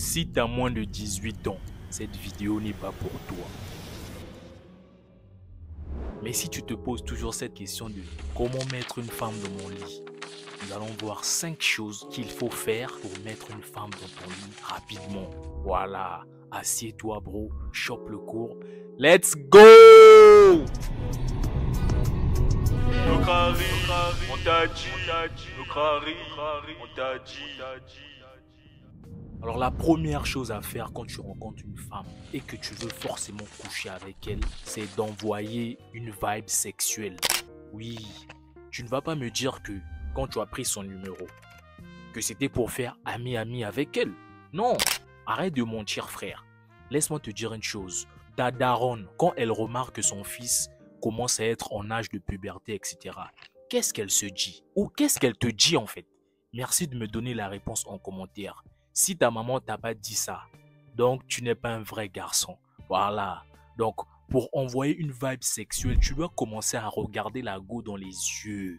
Si tu as moins de 18 ans, cette vidéo n'est pas pour toi. Mais si tu te poses toujours cette question de comment mettre une femme dans mon lit, nous allons voir 5 choses qu'il faut faire pour mettre une femme dans ton lit rapidement. Voilà, assieds-toi bro, chope le cours. Let's go! On t'a dit, on t'a dit. Alors la première chose à faire quand tu rencontres une femme et que tu veux forcément coucher avec elle, c'est d'envoyer une vibe sexuelle. Oui, tu ne vas pas me dire que quand tu as pris son numéro, que c'était pour faire ami-ami avec elle. Non, arrête de mentir frère. Laisse-moi te dire une chose. Ta daronne, quand elle remarque que son fils commence à être en âge de puberté, etc., qu'est-ce qu'elle se dit? Ou qu'est-ce qu'elle te dit en fait? Merci de me donner la réponse en commentaire. Si ta maman t'a pas dit ça, donc tu n'es pas un vrai garçon. Voilà. Donc, pour envoyer une vibe sexuelle, tu dois commencer à regarder la go dans les yeux.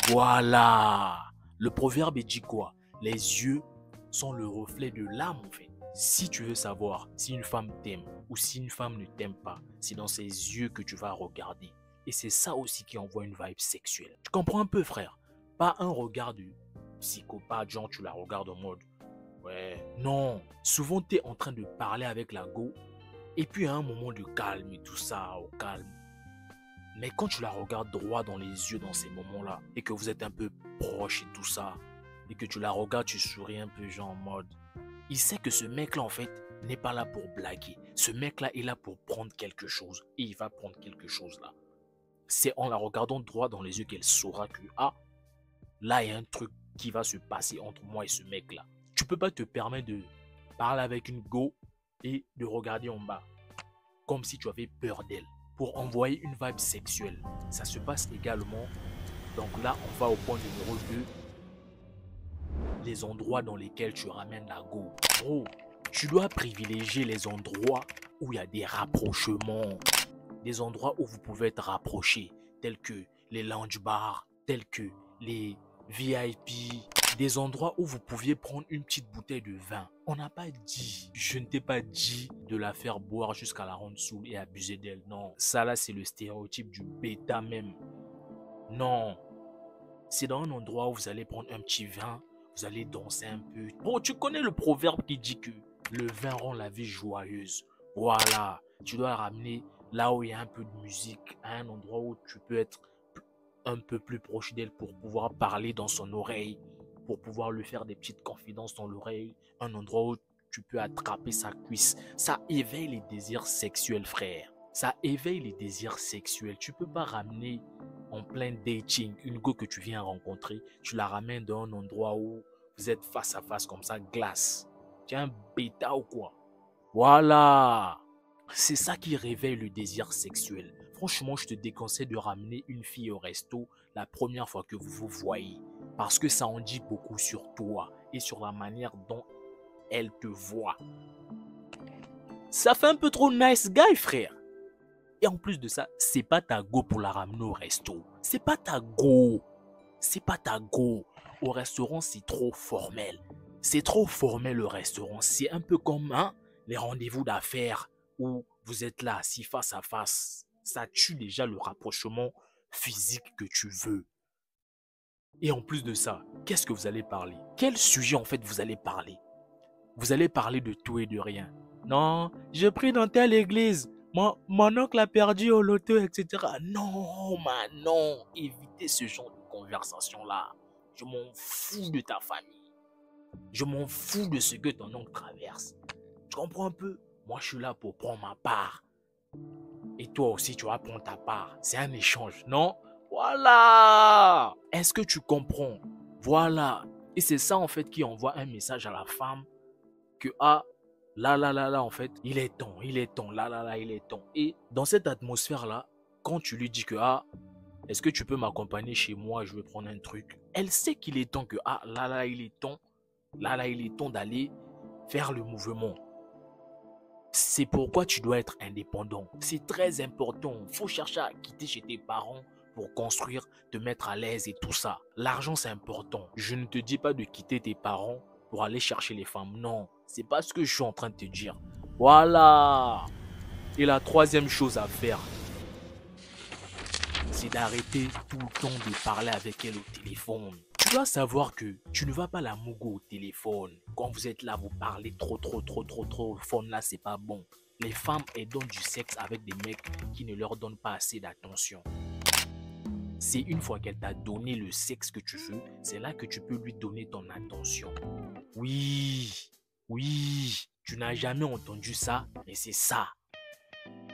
Voilà. Le proverbe dit quoi? Les yeux sont le reflet de l'âme en fait. Si tu veux savoir si une femme t'aime ou si une femme ne t'aime pas, c'est dans ses yeux que tu vas regarder. Et c'est ça aussi qui envoie une vibe sexuelle. Tu comprends un peu frère? Pas un regard de psychopathe, genre tu la regardes en mode ouais, non. Souvent tu es en train de parler avec la go et puis à un moment de calme et tout ça, au calme. Mais quand tu la regardes droit dans les yeux dans ces moments-là et que vous êtes un peu proche et tout ça et que tu la regardes, tu souris un peu genre en mode il sait que ce mec-là en fait n'est pas là pour blaguer. Ce mec-là est là pour prendre quelque chose et il va prendre quelque chose là. C'est en la regardant droit dans les yeux qu'elle saura que ah, là il y a un truc qui va se passer entre moi et ce mec-là. Tu peux pas te permettre de parler avec une go et de regarder en bas comme si tu avais peur d'elle. Pour envoyer une vibe sexuelle, ça se passe également. Donc là, on va au point numéro 2. Les endroits dans lesquels tu ramènes la go. Bro, tu dois privilégier les endroits où il y a des rapprochements. Des endroits où vous pouvez être rapprochés, tels que les lounge bars, tels que les VIP, des endroits où vous pouviez prendre une petite bouteille de vin. On n'a pas dit, je ne t'ai pas dit de la faire boire jusqu'à la rendre saoule et abuser d'elle. Non, ça là c'est le stéréotype du bêta même. Non, c'est dans un endroit où vous allez prendre un petit vin, vous allez danser un peu. Bon, tu connais le proverbe qui dit que le vin rend la vie joyeuse. Voilà, tu dois ramener là où il y a un peu de musique, à un endroit où tu peux être un peu plus proche d'elle pour pouvoir parler dans son oreille, pour pouvoir lui faire des petites confidences dans l'oreille, un endroit où tu peux attraper sa cuisse. Ça éveille les désirs sexuels, frère. Ça éveille les désirs sexuels. Tu peux pas ramener en plein dating une go que tu viens rencontrer, tu la ramènes dans un endroit où vous êtes face à face comme ça, glace. Tu es un bêta ou quoi? Voilà. C'est ça qui réveille le désir sexuel. Franchement, je te déconseille de ramener une fille au resto la première fois que vous vous voyez. Parce que ça en dit beaucoup sur toi et sur la manière dont elle te voit. Ça fait un peu trop nice guy, frère. Et en plus de ça, c'est pas ta go pour la ramener au resto. C'est pas ta go. C'est pas ta go. Au restaurant, c'est trop formel. C'est trop formel le restaurant. C'est un peu comme les rendez-vous d'affaires où vous êtes là, assis face à face. Ça tue déjà le rapprochement physique que tu veux. Et en plus de ça, qu'est-ce que vous allez parler? Quel sujet en fait vous allez parler? Vous allez parler de tout et de rien. Non, j'ai pris dans telle église. Mon oncle a perdu au loto, etc. Non, man, non. Évitez ce genre de conversation-là. Je m'en fous de ta famille. Je m'en fous de ce que ton oncle traverse. Tu comprends un peu? Moi, je suis là pour prendre ma part. Et toi aussi, tu vas prendre ta part. C'est un échange, non? Voilà. Est-ce que tu comprends? Voilà. Et c'est ça, en fait, qui envoie un message à la femme que, ah, là, en fait, il est temps, là, il est temps. Et dans cette atmosphère-là, quand tu lui dis que, ah, est-ce que tu peux m'accompagner chez moi, je vais prendre un truc. Elle sait qu'il est temps que, ah, là, il est temps. Là, il est temps d'aller faire le mouvement. C'est pourquoi tu dois être indépendant. C'est très important. Il faut chercher à quitter chez tes parents pour construire, te mettre à l'aise et tout ça. L'argent, c'est important. Je ne te dis pas de quitter tes parents pour aller chercher les femmes. Non, c'est pas ce que je suis en train de te dire. Voilà. Et la troisième chose à faire, c'est d'arrêter tout le temps de parler avec elle au téléphone. Tu dois savoir que tu ne vas pas la mougo au téléphone. Quand vous êtes là, vous parlez trop au téléphone, là, c'est pas bon. Les femmes, elles donnent du sexe avec des mecs qui ne leur donnent pas assez d'attention. C'est une fois qu'elle t'a donné le sexe que tu veux, c'est là que tu peux lui donner ton attention. Oui, tu n'as jamais entendu ça, mais c'est ça.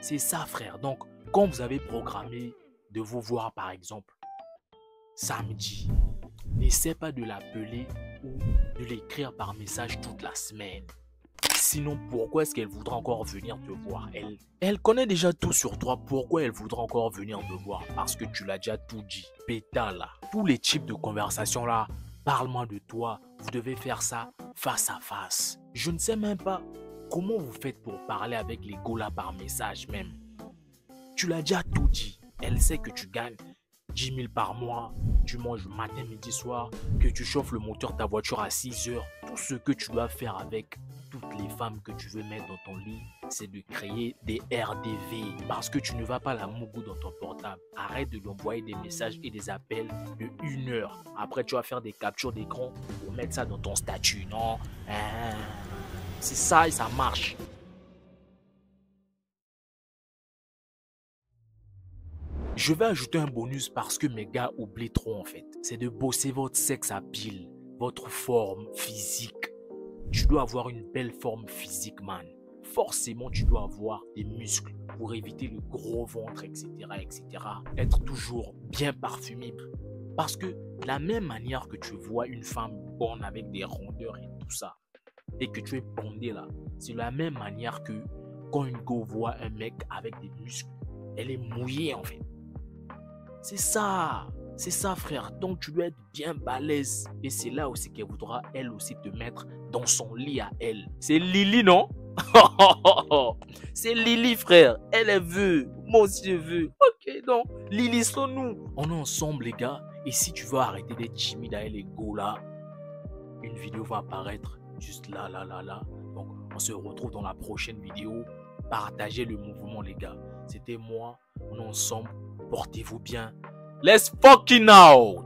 C'est ça, frère. Donc, quand vous avez programmé de vous voir, par exemple, samedi, n'essaie pas de l'appeler ou de l'écrire par message toute la semaine. Sinon, pourquoi est-ce qu'elle voudra encore venir te voir? Elle connaît déjà tout sur toi. Pourquoi elle voudra encore venir te voir? Parce que tu l'as déjà tout dit. Pétale là. Tous les types de conversations là, parle-moi de toi. Vous devez faire ça face à face. Je ne sais même pas comment vous faites pour parler avec les gars là par message même. Tu l'as déjà tout dit. Elle sait que tu gagnes 10 000 par mois, tu manges matin, midi, soir, que tu chauffes le moteur de ta voiture à 6 heures. Tout ce que tu dois faire avec toutes les femmes que tu veux mettre dans ton lit, c'est de créer des RDV. Parce que tu ne vas pas la mougou dans ton portable. Arrête de lui envoyer des messages et des appels de 1 heure. Après, tu vas faire des captures d'écran pour mettre ça dans ton statut. Non, c'est ça et ça marche. Je vais ajouter un bonus parce que mes gars oublient trop en fait. C'est de bosser votre sexe à pile, votre forme physique. Tu dois avoir une belle forme physique, man. Forcément, tu dois avoir des muscles pour éviter le gros ventre, etc., etc. Être toujours bien parfumé. Parce que de la même manière que tu vois une femme bonne avec des rondeurs et tout ça, et que tu es bondé là, c'est de la même manière que quand une go voit un mec avec des muscles, elle est mouillée en fait. C'est ça frère, donc tu dois être bien balèze et c'est là aussi qu'elle voudra elle aussi te mettre dans son lit à elle. C'est Lily non? C'est Lily frère, elle veut, moi aussi je veux. Ok donc, Lily sont nous. On est ensemble les gars et si tu veux arrêter d'être timide avec les go là, une vidéo va apparaître juste là. Donc on se retrouve dans la prochaine vidéo. Partagez le mouvement les gars. C'était moi, on est ensemble. Portez-vous bien. Let's fucking out!